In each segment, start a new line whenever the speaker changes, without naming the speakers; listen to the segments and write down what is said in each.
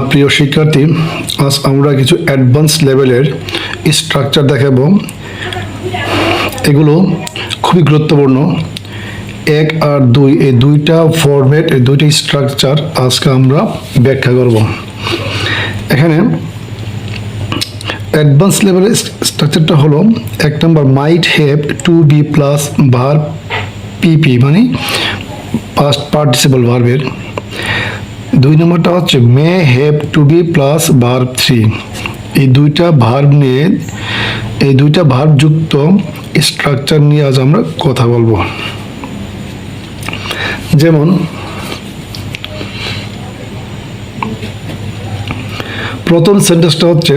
প্রিয় শিক্ষার্থী, আজ আমরা কিছু অ্যাডভান্স লেভেলের স্ট্রাকচার দেখাবো। এগুলো খুবই গুরুত্বপূর্ণ। 1 আর 2 এই দুইটা ফরম্যাট, এই দুইটা স্ট্রাকচার আজকে আমরা ব্যাখ্যা করব। এখানে অ্যাডভান্স লেভেলের স্ট্রাকচারটা হলো 1 নম্বর might have to be plus verb PP, মানে পাস্ট পার্টিসিপল ভার্বের। 2 নম্বরটা হচ্ছে may have to be plus verb 3। এই দুইটা ভার্ব নিয়ে, এই দুইটা ভার্ব যুক্ত স্ট্রাকচার নিয়ে আজ আমরা কথা বলবো। যেমন প্রথম সেন্টেন্সটা হচ্ছে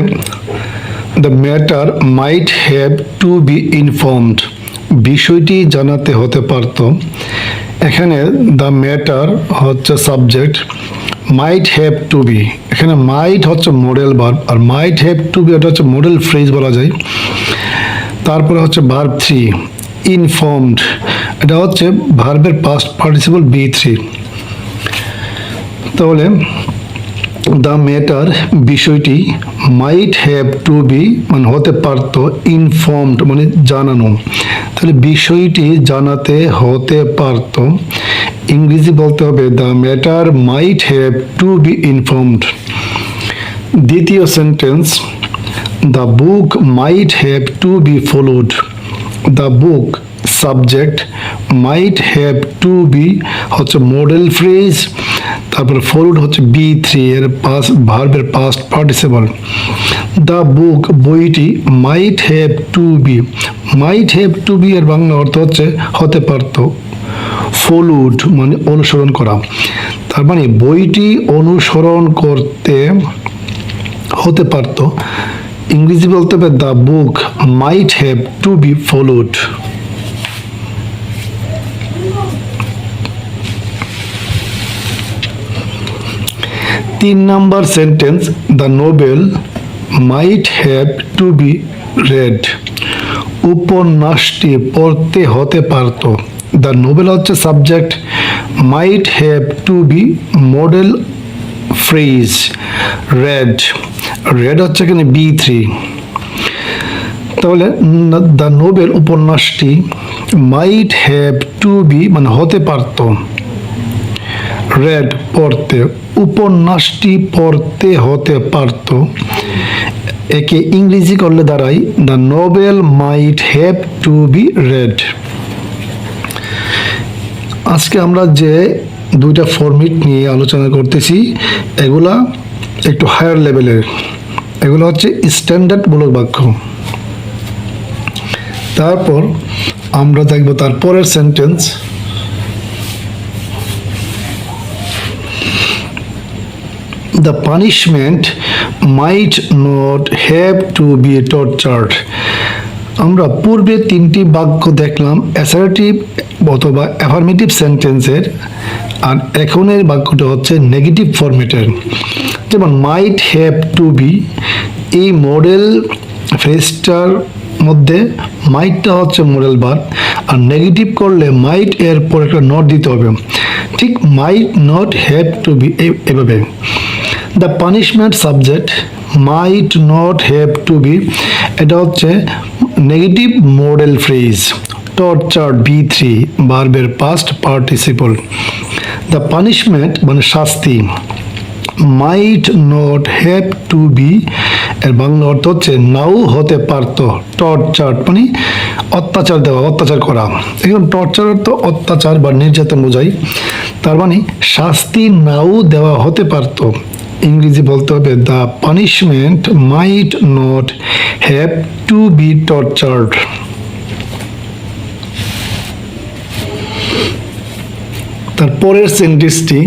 the matter might have to be informed, বিষয়টি জানাতে হতে পারত। এখানে দ্য ম্যাটার হচ্ছে subject, might have to be, এখানে মাইট হচ্ছে মডেল ভার্ব, আর মাইট হ্যাভ টু বি এটা হচ্ছে মডেল ফ্রেজ বলা যায়। তারপরে হচ্ছে ভার্ব 3 ইনফর্মড, এটা হচ্ছে ভার্বের পাস্ট পার্টিসিপল B3। তাহলে দ্য ম্যাটার বিষয়টি, মাইট হ্যাভ টু বি মানে হতে পারত, ইনফর্মড মানে জানানো। তাহলে বিষয়টি জানাতে হতে পারত, ইংরেজি বলতে হবে the matter might have to be informed. দ্বিতীয় sentence the book might have to be followed, the book subject, might have to be হচ্ছে মডেল ফ্রেজ, তারপর ফলোড হচ্ছে B3 এর ভার্বের পাস্ট পার্টিসিপল। দ্য বুক বইটি, might have to be, might have to be এর বাংলা অর্থ হচ্ছে হতে পারত, ফলোড মানে অনুসরণ করা। তার মানে বইটি অনুসরণ করতে হতে পারত, ইংরেজি বলতে হবে the book might have to be followed. 3 নম্বর sentence the novel might have to be read, উপন্যাসটি পড়তে হতে পারত। দ্য নোবেল হচ্ছে subject, might have to be model phrase, read, read হচ্ছে এখানে B3। তাহলে দ্য নোবেল উপন্যাসটি, মাইট হ্যাভ টু বি মানে হতে পারত, রেড পড়তে, উপন্যাসটি পড়তে হতে পারত। একে ইংরেজি করলে দাঁড়ায় the novel might have to be read. আজকে আমরা যে দুইটা ফরম্যাট নিয়ে আলোচনা করতেছি এগুলা একটু হায়ার লেভেলের, এগুলো হচ্ছে স্ট্যান্ডার্ড মূলক বাক্য। তারপর আমরা দেখব তারপরের sentence the punishment might not have to be tortured। আমরা পূর্বে 3টি বাক্য দেখলাম অ্যাসার্টিভ অথবা অ্যাফার্মেটিভ সেন্টেন্সের, আর এখনের বাক্যটা হচ্ছে নেগেটিভ ফরম্যাটের। যেমন মাইট হ্যাভ টু বি, এই মডেল ফ্রেজটার মধ্যে মাইটটা হচ্ছে মডেল ভার্ব, আর নেগেটিভ করলে মাইট এর পর একটা নট দিতে হবে। ঠিক might not have to be এভাবে। The punishment subject, might not have to be, এটা হচ্ছে negative model phrase, tortured B3 ভার্বের পাস্ট পার্টিসিপল। দ্য পানিশমেন্ট মানে শাস্তি, might not have to be এর বাংলা অর্থ হচ্ছে নাও হতে পারত, টর্চার্ড মানে অত্যাচার দেওয়া, অত্যাচার করা। এখন টর্চার অর্থ অত্যাচার বা নির্যাতন বোঝায়, তার মানে শাস্তি নাও দেওয়া হতে পারত, ইংরেজি বলতে হবে the punishment might not have to be tortured. তারপরের সেন্টেন্সটি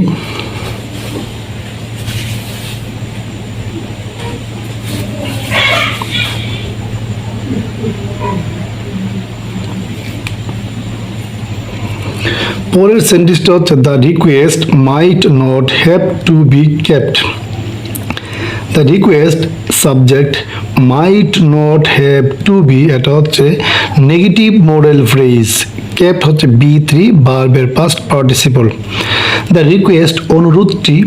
পরের সেন্টেন্সটা হচ্ছে the request might not have to be kept. The request subject, might not have to be, এটা হচ্ছে নেগেটিভ মডেল ফ্রেজ। কেপ্ট হচ্ছে B3 ভার্বের পাস্ট পার্টিসিপল। দ্য রিকোয়েস্ট অনুরোধটি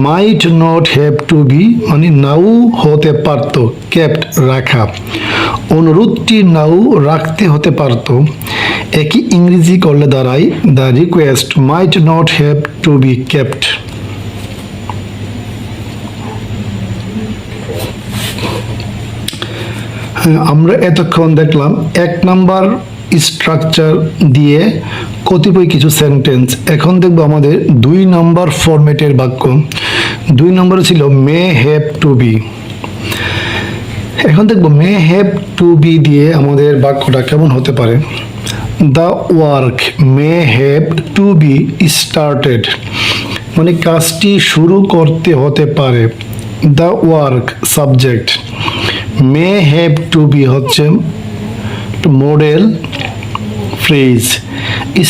might not have to be মানে নাও হতে পারত, কেপ্ট রাখা। অনুরোধটি নাও রাখতে হতে পারত, একই ইংরেজি করলে দাঁড়ায় the request might not have to be kept. আমরা এতক্ষণ দেখলাম 1 নাম্বার স্ট্রাকচার দিয়ে কতিপয় কিছু সেন্টেন্স। এখন দেখব আমাদের 2 নাম্বার ফরম্যাটের বাক্য। 2 নম্বরে ছিল মে হ্যাভ টু বি। এখন দেখব মে হ্যাভ টু বি দিয়ে আমাদের বাক্যটা কেমন হতে পারে। The work may have to be started, মানে কাজটি শুরু করতে হতে পারে। The work subject, may have to be হচ্ছে মডেল ফ্রেজ,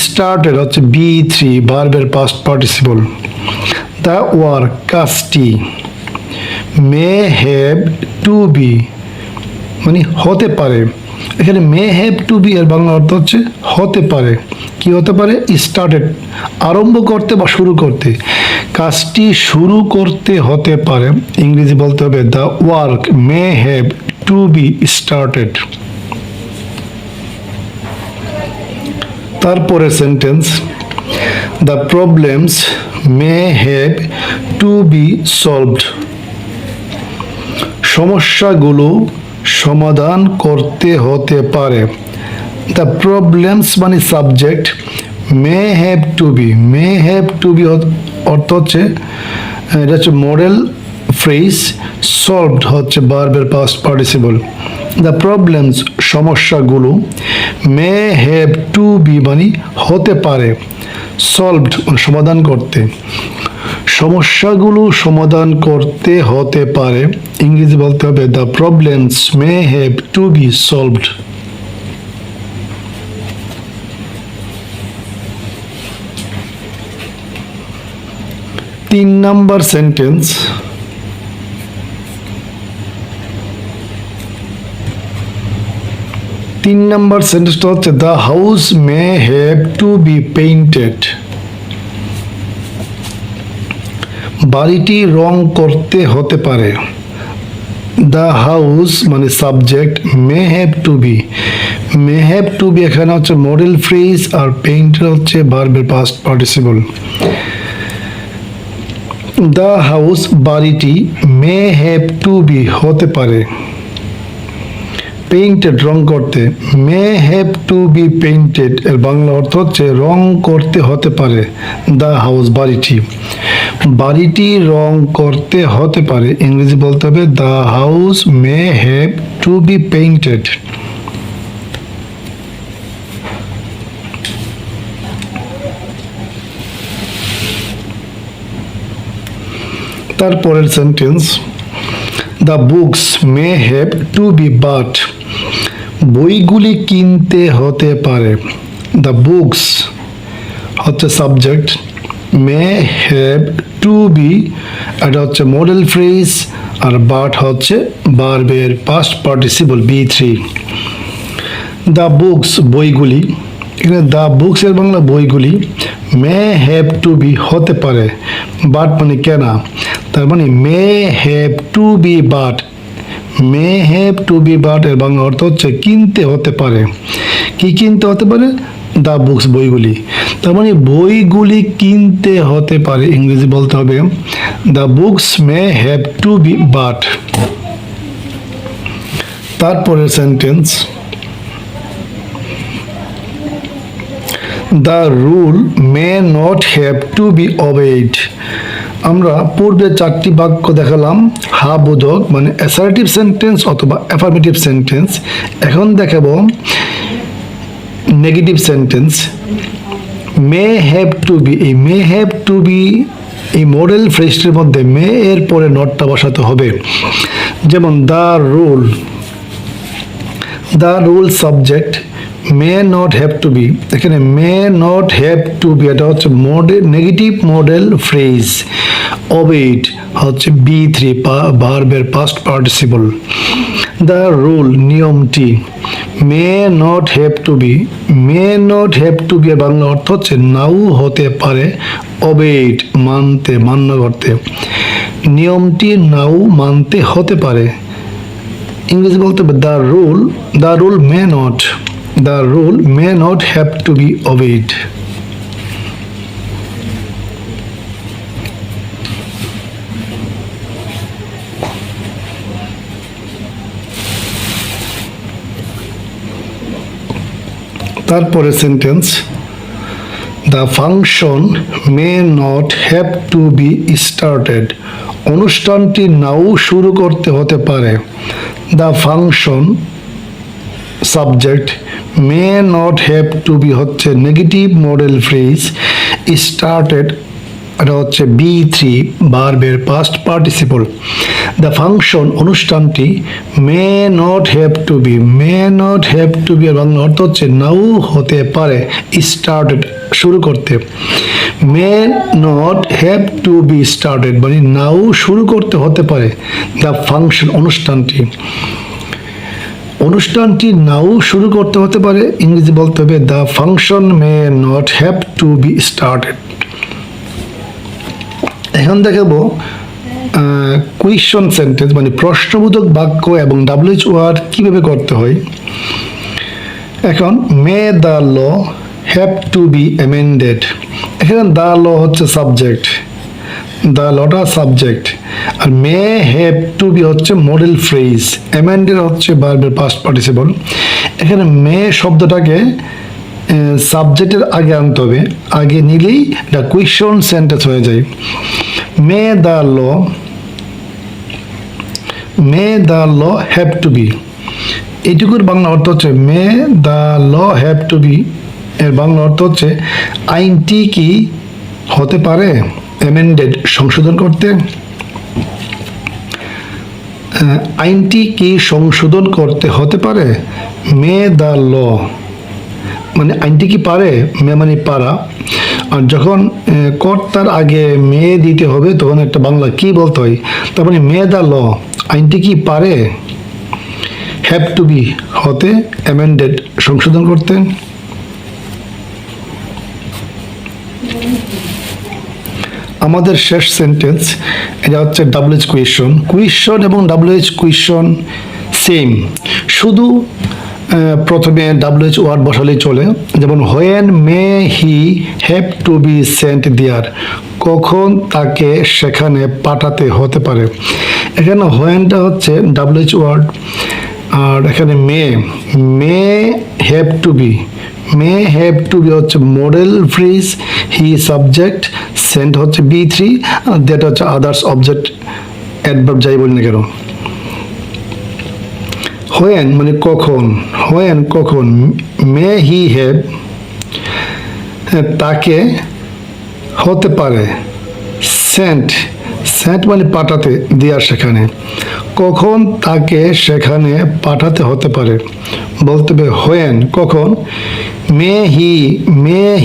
স্টার্টেড হচ্ছে B3 ভার্বের পাস্ট পার্টিসিপল। দ্য ওয়ার্ক কাজটি, মে হ্যাভ টু বি মানে হতে পারে। এখানে মে হ্যাভ টু বি এর বাংলা অর্থ হচ্ছে হতে পারে। কি হতে পারে? স্টার্টেড, আরম্ভ করতে বা শুরু করতে। কাজটি শুরু করতে হতে পারে, ইংরেজি বলতে হবে the work may have to be started. তারপরে sentence, the problems may have to be solved, সমস্যাগুলো সমাধান করতে হতে পারে। দ্য প্রবলেমস মানে subject, may have to be, may have to be অর্থ হচ্ছে এটা হচ্ছে মডেল ফ্রেজ, সলভড হচ্ছে ভার্বের পাস্ট পার্টিসিপল। দ্য প্রবলেমস সমস্যাগুলো, মে হ্যাভ টু বি মানে হতে পারে, সলভড মানে সমাধান করতে। সমস্যাগুলো সমাধান করতে হতে পারে, ইংরেজি বলতে হবে the problems may have to be solved. তিন নাম্বার সেন্টেন্স, তিন নাম্বার সেন্টেন্সটা হচ্ছে the house may have to be painted, বাড়িটি রং করতে হতে পারে। দ্য হাউস মানে subject, may have to be, may have to be এখানে হচ্ছে মডেল ফ্রেজ, আর পেইন্টেড হচ্ছে ভার্বের পাস্ট পার্টিসিপল। দ্য হাউস বাড়িটি, মে হ্যাভ টু বি হতে পারে, পেইন্টেড রং করতে, may have to be painted এর বাংলা অর্থ হচ্ছে রং করতে হতে পারে। দ্য হাউস বাড়িটি, বাড়িটি রং করতে হতে পারে, ইংরেজি বলতে হবে the house may have to be painted. তারপরের sentence, the books may have to be bought, বইগুলি কিনতে হতে পারে। দ্য বুকস হচ্ছে subject, may have to be এটা হচ্ছে মডেল ফ্রেজ, আর বাট হচ্ছে ভার্বের past participle B3। The books বইগুলি, এখানে দ্য বুকস এর বাংলা বইগুলি, মে হ্যাভ টু বি হতে পারে, বাট মানে কেনা, তার মানে may have to be bought, may have to be bought এর বাংলা অর্থ হচ্ছে কিনতে হতে পারে। কি কিনতে হতে পারে? দ্য বুকস বইগুলি, তার মানে বইগুলি কিনতে হতে পারে, ইংরেজি বলতে হবে the books may have to be bought. তারপরের sentence, the rule may not have to be obeyed. আমরা পূর্বে 4টি বাক্য দেখালাম, হা বোধক মানে অ্যাসার্টিভ সেন্টেন্স অথবা অ্যাফার্মেটিভ সেন্টেন্স। এখন দেখাবো negative sentence. May have to be, এই মে হ্যাভ টু বি এই মডেল ফ্রেজটির মধ্যে মে এর পরে নটটা বসাতে হবে। যেমন the rule, the rule subject, may not have to be, এখানে মে নট হ্যাভ টু বি এটা হচ্ছে model negative model phrase, obeyed হচ্ছে B3 ভার্বের পাস্ট পার্টিসিপল। দ্য রুল নিয়মটি, may not have to be, may not have to be এর বাংলা অর্থ হচ্ছে নাও হতে পারে অবেইড মানতে মান্য করতে, নিয়মটি নাও মানতে হতে পারে। ইংরেজি বলতে হবে the rule may not, the rule may not have to be obeyed. তারপরে sentence, the function may not have to be started, অনুষ্ঠানটি নাও শুরু করতে হতে পারে। The function subject, may not have to be হচ্ছে নেগেটিভ মডেল ফ্রেজ, স্টার্টেড এটা হচ্ছে B3 ভার্বের পাস্ট পার্টিসিপল। দ্য ফাংশন অনুষ্ঠানটি may not have to be, may not have to be এর বাংলা অর্থ হচ্ছে নাও হতে পারে স্টার্টেড শুরু করতে, মে not have to be started মানে নাও শুরু করতে হতে পারে। দ্য ফাংশন অনুষ্ঠানটি, অনুষ্ঠানটি নাও শুরু করতে হতে পারে, ইংরেজি বলতে হবে the function may not have to be started. এখন দেখাবো কুয়েশন সেন্টেন্স মানে প্রশ্নবোধক বাক্য এবং WH ওয়ার্ড কিভাবে করতে হয়। এখন may the law have to be amended, এখানে দ্য ল হচ্ছে সাবজেক্ট, দ্য লটা সাবজেক্ট, আর মে হ্যাভ টু বি হচ্ছে মডেল ফ্রেজ, অ্যামেন্ডেড হচ্ছে ভার্বের পাস্ট পার্টিসিপল। এখানে মে শব্দটাকে সাবজেক্টের আগে আনতে হবে, আগে নিলেই এটা কুয়েশন সেন্টেন্স হয়ে যায়। May the law have to be, এইটুকুর বাংলা অর্থ হচ্ছে may the law have to be এর বাংলা অর্থ হচ্ছে আইনটি কি হতে পারে অ্যামেন্ডেড সংশোধন করতে, আইনটি কি সংশোধন করতে হতে পারে। মে দ্য ল মানে আইনটি কি পারে, মে মানে পারা, আর যখন কর্তার আগে মে দিতে হবে তখন একটা বাংলা কি বলতে হয়, তার মানে মে দ্য ল আইনটি কি পারে হ্যাভ টু বি হতে অ্যামেন্ডেড সংশোধন করতে। আমাদের শেষ সেন্টেন্স এটা হচ্ছে WH কুয়েশন, কুয়েশন এবং WH কুয়েশন সেম, শুধু প্রথমে WH ওয়ার্ড বসালেই চলে। যেমন when may he have to be sent there, কখন তাকে সেখানে পাঠাতে হতে পারে। এখানে হোয়েনটা হচ্ছে WH ওয়ার্ড, আর এখানে may have to be, may have to be হচ্ছে model phrase, he subject, sent হচ্ছে B3, আর দ্যাট হচ্ছে আদার্স অবজেক্ট অ্যাডভার্ব যাই বলি না কেন। হোয়েন মানে কখন, হোয়েন কখন, মে হি হ্যাভ তাকে হতে পারে, সেন্ট মানে পাঠাতে দেয়ার সেখানে, কখন তাকে সেখানে পাঠাতে হতে পারে বলতে হবে হোয়েন কখন, may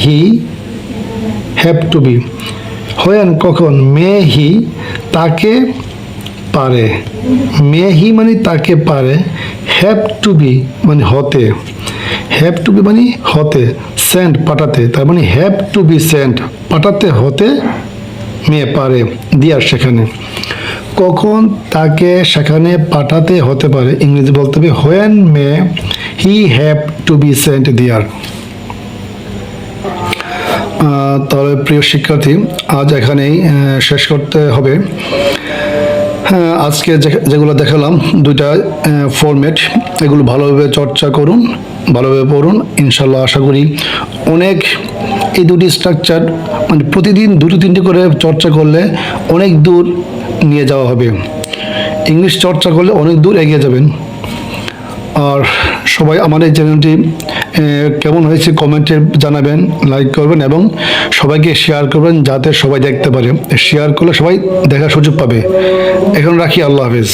he have to be, when কখন মে হি তাকে পারে, মে হি মানে তাকে পারে, হ্যাভ টু বি মানে হতে, হ্যাভ টু বি মানে হতে, সেন্ট পাঠাতে, তার মানে হ্যাভ টু বি সেন্ট পাঠাতে হতে মে পারে দিয়ার সেখানে, কখন তাকে সেখানে পাঠাতে হতে পারে ইংরেজি বলতে হবে when may he have to be Saint দিয়ার। তাহলে প্রিয় শিক্ষার্থী আজ এখানেই শেষ করতে হবে। আজকে যেগুলো দেখালাম দুইটা ফরম্যাট, এগুলো ভালোভাবে চর্চা করুন, ভালোভাবে পড়ুন, ইনশাল্লাহ আশা করি অনেক এই দুটি স্ট্রাকচার মানে প্রতিদিন দুটো তিনটে করে চর্চা করলে অনেক দূর নিয়ে যাওয়া হবে, ইংলিশ চর্চা করলে অনেক দূর এগিয়ে যাবেন। আর সবাই আমার এই চ্যানেলটি কেমন হয়েছে কমেন্টে জানাবেন, লাইক করবেন এবং সবাইকে শেয়ার করবেন যাতে সবাই দেখতে পারে, শেয়ার করলে সবাই দেখার সুযোগ পাবে। এখন রাখি, আল্লাহ হাফেজ।